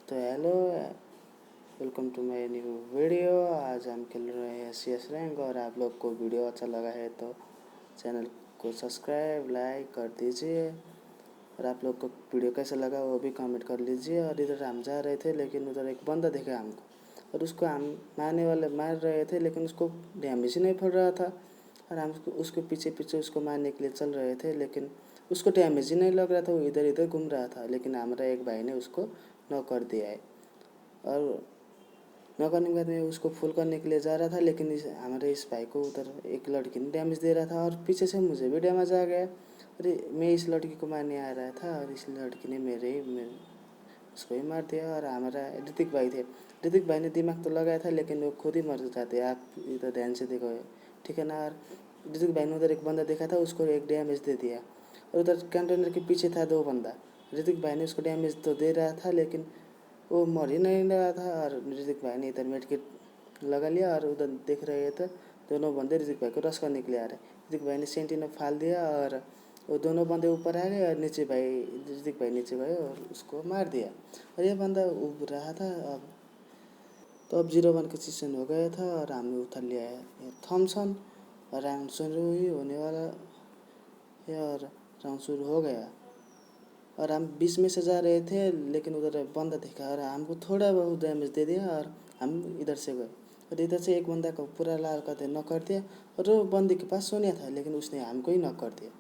तो hello, welcome to my new video. आज हम खेल रहे हैं CS रैंक और आप लोग को वीडियो अच्छा लगा है तो चैनल को सब्सक्राइब लाइक कर दीजिए। और आप लोग को वीडियो कैसा लगा वो भी कमेंट कर लीजिए। और इधर हम जा रहे थे लेकिन उधर एक बंदा दिखा हमको और उसको हम मार रहे थे लेकिन उसको डैमेज ही नहीं पड़ रहा था। और हम उसके पीछे पीछे उसको मारने के लिए चल रहे थे लेकिन उसको डैमेज ही नहीं लग रहा था। वो इधर इधर घूम रहा था लेकिन हमारा एक भाई ने उसको नॉक कर दिया है। और नॉक करने के बाद में उसको फुल करने के लिए जा रहा था लेकिन हमारे इस भाई को उधर एक लड़की ने डैमेज दे रहा था और पीछे से मुझे भी डैमेज आ गया। अरे मैं इस लड़की को मारने आ रहा था और इस लड़की ने मेरे उसको ही मार दिया। और हमारा ऋतिक भाई थे, ऋतिक भाई ने दिमाग तो लगाया था लेकिन वो खुद ही मर जाते। आप इधर ध्यान से देखो, ठीक है ना। और ऋतिक भाई ने उधर एक बंदा देखा था, उसको एक डैमेज दे दिया। और उधर कंटेनर के पीछे था 2 बंदा। ऋतिक भाई ने उसको डैमेज तो दे रहा था लेकिन वो मर ही नहीं रहा था। और ऋतिक भाई ने इधर मेडकिट लगा लिया और उधर देख रहे थे दोनों बंदे ऋतिक भाई को रश करने के लिए आ रहे। ऋतिक भाई ने सेंटिनल फाल दिया और वो दोनों बंदे ऊपर आ गए और ऋतिक भाई नीचे गए और उसको मार दिया। और ये बंदा उब रहा था। अब 0-1 का सीजन हो गया था और हमने उतर लिया है थॉमसन। और राउंड शुरू ही होने वाला है और राउंड शुरू हो गया। और हम 20 में से जा रहे थे लेकिन उधर बंदा दिखा और हमको थोड़ा बहुत डैमेज दे दिया और हम इधर से गए। और इधर से एक बंदा को पूरा लाल करते नॉक कर दिया। और वो बंदे के पास सोनिया था लेकिन उसने हमको ही नॉक कर दिया।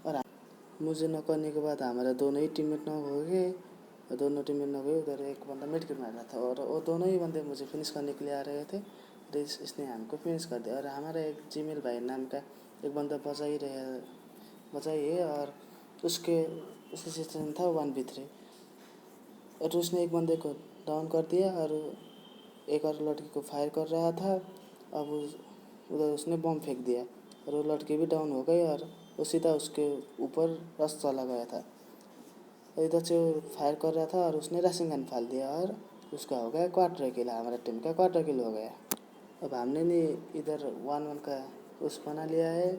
और मुझे नॉक करने के बाद हमारा दोनों ही टीममेट नॉक हो गए। और दोनों टीममेट नॉक हुए। उधर एक बंदा मेडकिट मार रहा था और वो दोनों ही बंदे मुझे फिनिश करने के लिए आ रहे थे। और इसने हमको फिनिश कर दिया। और हमारा एक जीमेल भाई नाम का एक बंदा बचा ही है और उसके सीजन था 1v3। और उसने एक बंदे को डाउन कर दिया और एक और लड़की को फायर कर रहा था। अब उधर उसने बम फेंक दिया और वो लड़की भी डाउन हो गई और वो सीधा उसके ऊपर रश चला गया था। और इधर से वो फायर कर रहा था और उसने रैशिंग गन फाल दिया और उसका हो गया क्वार्टर किल। हमारा टीम का क्वार्टर किल हो गया। अब हमने नहीं इधर 1-1 का उस बना लिया है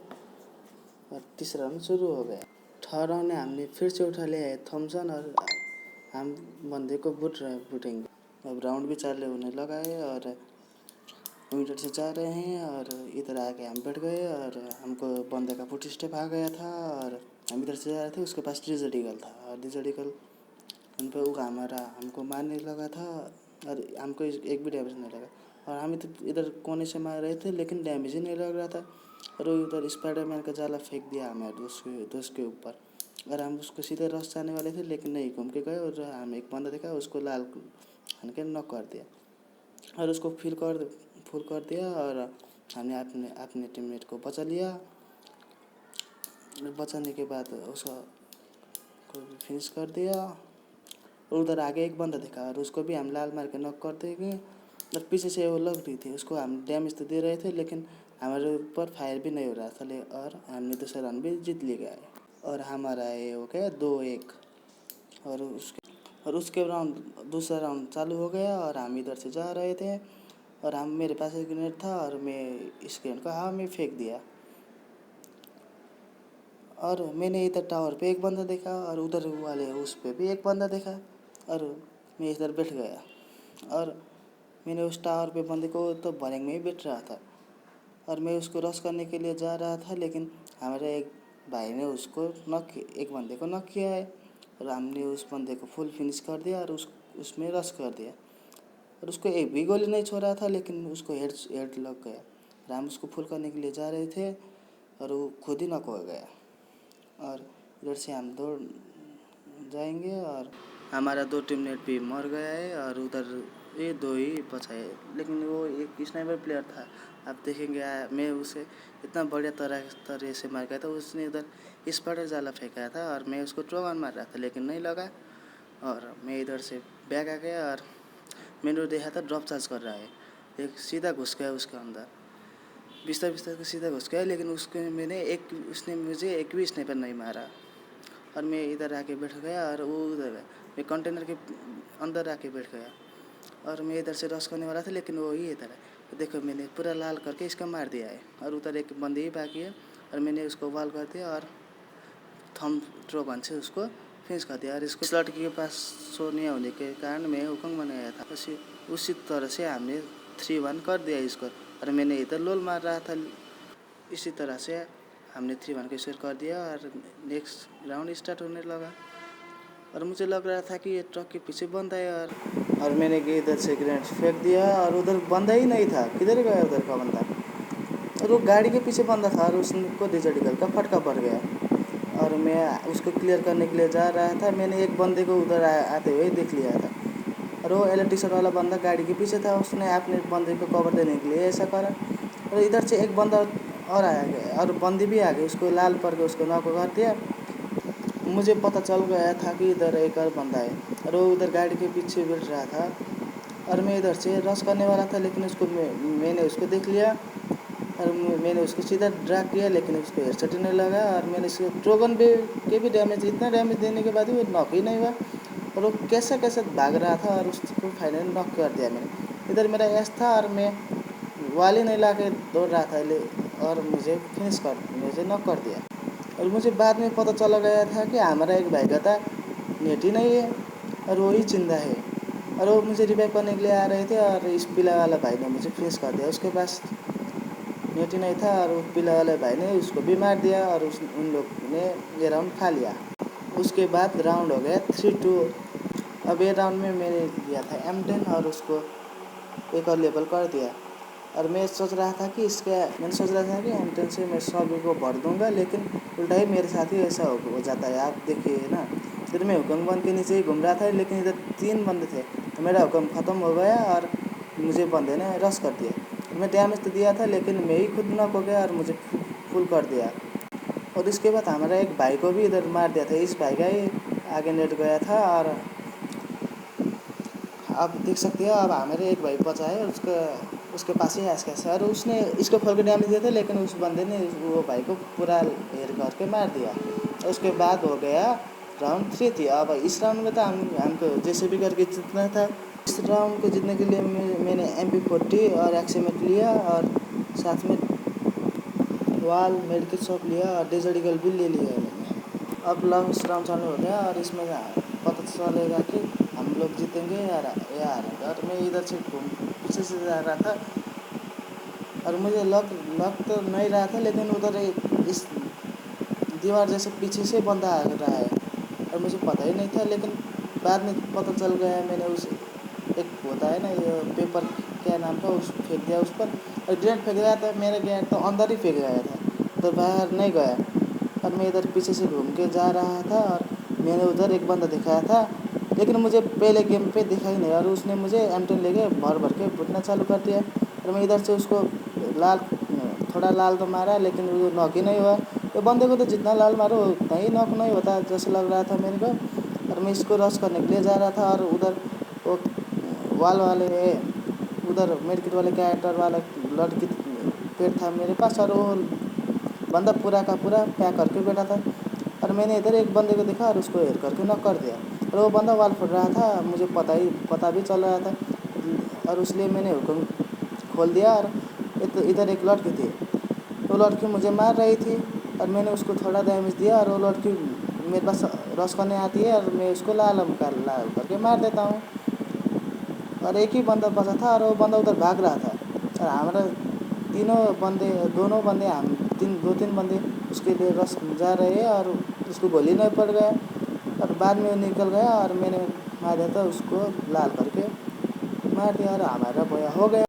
और तीसरा राउंड शुरू हो गया। थर्ड राउंड में हमने फिर से उठा लिया है थॉमसन और हम बंदे को बूटेंगे। अब राउंड भी चालू होने लगा है और हम इधर से जा रहे हैं और इधर आके हम बैठ गए और हमको बंदे का फुट स्टेप आ गया था। और हम इधर से जा रहे थे, उसके पास डिजर्ट ईगल था और डिजर्ट ईगल उन पर हमको मारने लगा था और हमको एक भी डैमेज नहीं लगा। और हम इधर कोने से मार रहे थे लेकिन डैमेज ही नहीं लग रहा था। और वो उधर स्पाइडरमैन का जाला फेंक दिया हमें दोस्त के ऊपर। और हम उसको सीधे रस जाने वाले थे लेकिन नहीं, घूम के गए और हम एक बंदा देखा, उसको लाल हन के नॉक कर दिया और उसको फुल कर दिया। और हमने अपने टीममेट को बचा लिया। बचाने के बाद उसको फिनिश कर दिया। और उधर आगे एक बंदा दिखा और उसको भी हम लाल मार के नॉक कर देंगे। और पीछे से वो लग रही थी, उसको हम डैमेज तो दे रहे थे लेकिन हमारे ऊपर फायर भी नहीं हो रहा था। और हमने दूसरा राउंड भी जीत लिया है और हमारा ये हो गया 2-1। और उसके राउंड दूसरा राउंड चालू हो गया और हम इधर से जा रहे थे और मेरे पास एक ग्रेनेड था और मैं इस ग्रेनेड को हवा में फेंक दिया। और मैंने इधर टावर पे एक बंदा देखा और उधर वाले उस पे भी एक बंदा देखा और मैं इधर बैठ गया। और मैंने उस टावर पे बंदे को तो भरेंगे में ही बैठ रहा था और मैं उसको रश करने के लिए जा रहा था लेकिन हमारे एक भाई ने एक बंदे को नॉक किया है। और हमने उस बंदे को फुल फिनिश कर दिया और उसमें रश कर दिया। और उसको एक भी गोली नहीं छोड़ा था लेकिन उसको हेड लग गया। और हम उसको फुल करने के लिए जा रहे थे और वो खुद ही नॉक हो गया। और इधर से हम दौड़ जाएंगे और हमारा 2 टीममेट भी मर गया है और उधर ये 2 ही बचा है लेकिन वो एक स्नाइपर प्लेयर था। आप देखेंगे मैं उसे इतना बढ़िया तरह से मार गया था। उसने इधर स्पाइडर जाला फेंका था और मैं उसको ट्रोगन मार रहा था लेकिन नहीं लगा। और मैं इधर से बैग आ गया और मैंने देखा था ड्रॉप चार्ज कर रहा है, एक सीधा घुस गया उसके अंदर, बिस्तर के सीधा घुस गया लेकिन उसने मुझे एक भी स्नाइपर नहीं मारा। और मैं इधर आके बैठ गया और वो उधर गया, मैं कंटेनर के अंदर आके बैठ गया। और मैं इधर से रश करने वाला था लेकिन वो ही इधर है। देखो मैंने पूरा लाल करके इसका मार दिया है और उधर एक बंदे ही बाकी है और मैंने उसको वाल कर दिया और थम ट्रोगन से उसको फिनिश कर दिया। और इसको इस लड़की के पास शो नहीं होने के कारण मैं हुकम बनाया था, उसी तरह से हमने 3-1 कर दिया इसको। और मैंने इधर लोल मार रहा था, इसी तरह से हमने 3-1 का स्कोर कर दिया। और नेक्स्ट राउंड स्टार्ट होने लगा और मुझे लग रहा था कि ये ट्रक के पीछे बंदा है। और मैंने इधर से ग्रेनेड फेंक दिया और उधर बंदा ही नहीं था, किधर गया उधर का बंदा। और वो गाड़ी के पीछे बंदा था और उसको डिजिटल का फटका पड़ गया। और मैं उसको क्लियर करने के लिए जा रहा था, मैंने एक बंदे को उधर आते हुए देख लिया था। और वो इलेक्ट्रिशियन वाला बंदा गाड़ी के पीछे था, उसने अपने बंदे को कवर देने के लिए ऐसा करा। और इधर से एक बंदा और आया गया और बंदी भी आ गई, उसको लाल पड़ के उसको नॉक कर दिया। मुझे पता चल गया था कि इधर एक और बंदा है और वो उधर गाड़ी के पीछे बैठ रहा था। और मैं इधर से रश करने वाला था, लेकिन मैंने उसको देख लिया और मैंने उसको सीधा ड्रैग किया, लेकिन उसको हेडशॉट नहीं लगा। और मैंने इसको ट्रोगन के भी डैमेज, इतना डैमेज देने के बाद भी वो नॉक ही नहीं हुआ और वो कैसा भाग रहा था और उसको फाइनली नॉक कर दिया मैंने। इधर मेरा एस था और मैं वाली नहीं ला के दौड़ रहा था और मुझे नॉक कर दिया। और मुझे बाद में पता चला गया था कि हमारा एक भाई का था नेट ही नहीं है और वो ही जिंदा है। और वो मुझे रिवाइव करने के लिए आ रहे थे और इस पीला वाला भाई ने मुझे फिनिश कर दिया। उसके पास नेट ही नहीं था और वो पीला वाले भाई ने उसको भी मार दिया और उन लोग ने ये राउंड खा लिया। उसके बाद राउंड हो गया 3-2। अब ये राउंड में मैंने लिया था M10 और उसको एक और लेवल कर दिया। और मैंने सोच रहा था कि M10 से मैं सभी को भर दूंगा, लेकिन उल्टा ही मेरे साथ ही ऐसा हो जाता है। आप देखिए ना, इधर मैं हुक्म बंद के नीचे ही घूम रहा था, लेकिन इधर 3 बंदे थे तो मेरा हुक्म ख़त्म हो गया और मुझे बंदे ने रश कर दिया। मैं डैमेज तो दिया था, लेकिन मैं ही खुद नॉक हो गया और मुझे फुल कर दिया। और इसके बाद हमारा एक भाई को भी इधर मार दिया था, इस भाई का ही आगे नेट गया था। और आप देख सकते हो अब हमारे एक भाई बचा है, उसके पास ही कैसे और उसने इसको खोल के डैमेज दिया था, लेकिन उस बंदे ने वो भाई को पूरा हेर करके मार दिया। उसके बाद हो गया राउंड 3 थी। अब इस राउंड में तो हमको जैसे भी करके जीतना था। इस राउंड को जीतने के लिए मैंने MP40 और एक्सीमेट लिया और साथ में वाल मेडिकल शॉप लिया और डिजिटल भी ले लिया मैंने। अब लास्ट राउंड चालू हो गया और इसमें पता चलेगा कि हम लोग जीतेंगे या हारेंगे। और मैं इधर से पीछे से जा रहा था और मुझे लग तो नहीं रहा था, लेकिन उधर इस दीवार जैसे पीछे से बंदा आ रहा है और मुझे पता ही नहीं था। लेकिन बाद में पता चल गया, मैंने उस एक होता है ना ये पेपर, क्या नाम था, उस फेंक दिया उस पर और ग्रेनेड फेंक गया था। मेरा ग्रेनेड तो अंदर ही फेंक गया था तो बाहर नहीं गया। और मैं इधर पीछे से घूम के जा रहा था और मैंने उधर एक बंदा दिखाया था, लेकिन मुझे पहले गेम पे दिखा ही नहीं और उसने मुझे M10 लेके भर के पिटना चालू कर दिया। और मैं इधर से उसको थोड़ा लाल तो मारा, लेकिन वो नॉक ही नहीं हुआ। तो बंदे को तो जितना लाल मारो उतना ही नॉक नहीं होता जैसे लग रहा था मेरे को। और मैं इसको रश करने के लिए जा रहा था और उधर वो वाल वाले उधर मेडिकेट वाले कैरेक्टर वाला लड़की पेट था मेरे पास और वो बंदा पूरा का पूरा पैक करके बैठा था। और मैंने इधर एक बंदे को देखा और उसको हेर करके नॉक कर दिया। और वो बंदा वाल फुट रहा था, मुझे पता भी चल रहा था और इसलिए मैंने हुक्म खोल दिया। और इधर एक लड़की थी, वो लड़की मुझे मार रही थी और मैंने उसको थोड़ा डैमेज दिया। और वो लड़की मेरे पास रश करने आती है और मैं उसको लाल करके मार देता हूँ। और एक ही बंदा बचा था और वो बंदा उधर भाग रहा था और हमारा दोनों बंदे हम 2-3 बंदे उसके लिए रश जा रहे हैं और उसको गोली नहीं पड़ गया और बाद में निकल गया और मैंने मार दिया था, उसको लाल करके मार दिया और हमारा बोया हो गया।